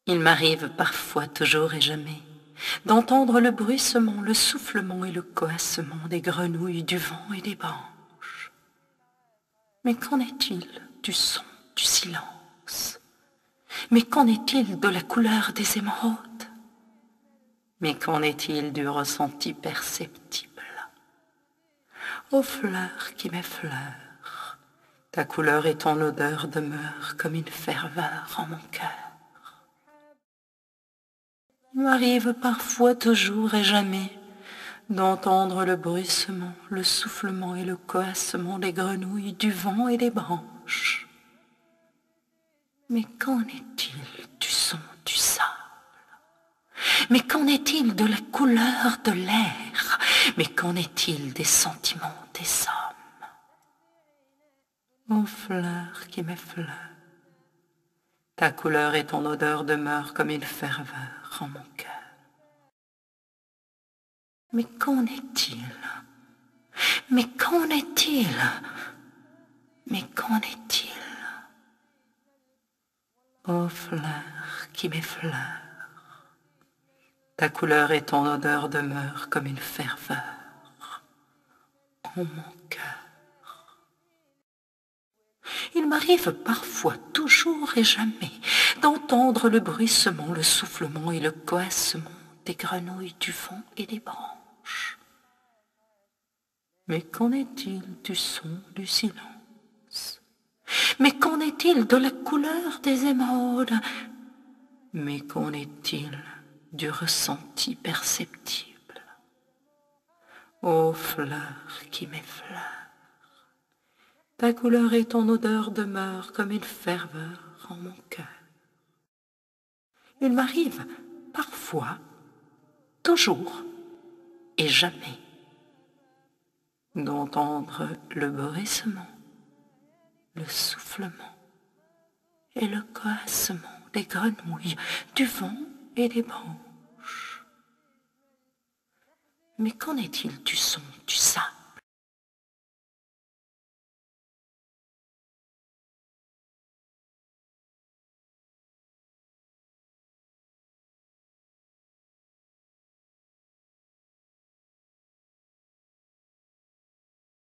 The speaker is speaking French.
Il m'arrive parfois, toujours et jamais, d'entendre le bruissement, le soufflement et le coassement des grenouilles, du vent et des branches. Mais qu'en est-il du son, du silence? Mais qu'en est-il de la couleur des émeraudes? Mais qu'en est-il du ressenti perceptible? Ô fleur qui m'effleure, ta couleur et ton odeur demeurent comme une ferveur en mon cœur. Il m'arrive parfois, toujours et jamais, d'entendre le bruissement, le soufflement et le coassement des grenouilles, du vent et des branches. Mais qu'en est-il du son du sable? Mais qu'en est-il de la couleur de l'air? Mais qu'en est-il des sentiments des hommes? Ô fleur qui m'effleure, ta couleur et ton odeur demeurent comme une ferveur en mon cœur. Mais qu'en est-il? Mais qu'en est-il? Mais qu'en est-il? Ô fleur qui m'effleure, ta couleur et ton odeur demeurent comme une ferveur en mon cœur. Il m'arrive parfois, toujours et jamais, d'entendre le bruissement, le soufflement et le coassement des grenouilles, du vent et des branches. Mais qu'en est-il du son, du silence? Mais qu'en est-il de la couleur des émeraudes? Mais qu'en est-il du ressenti perceptible? Ô fleur qui m'effleure, ta couleur et ton odeur demeurent comme une ferveur en mon cœur. Il m'arrive parfois, toujours et jamais, d'entendre le bruissement, le soufflement et le coassement des grenouilles, du vent et des branches. Mais qu'en est-il du son du sable?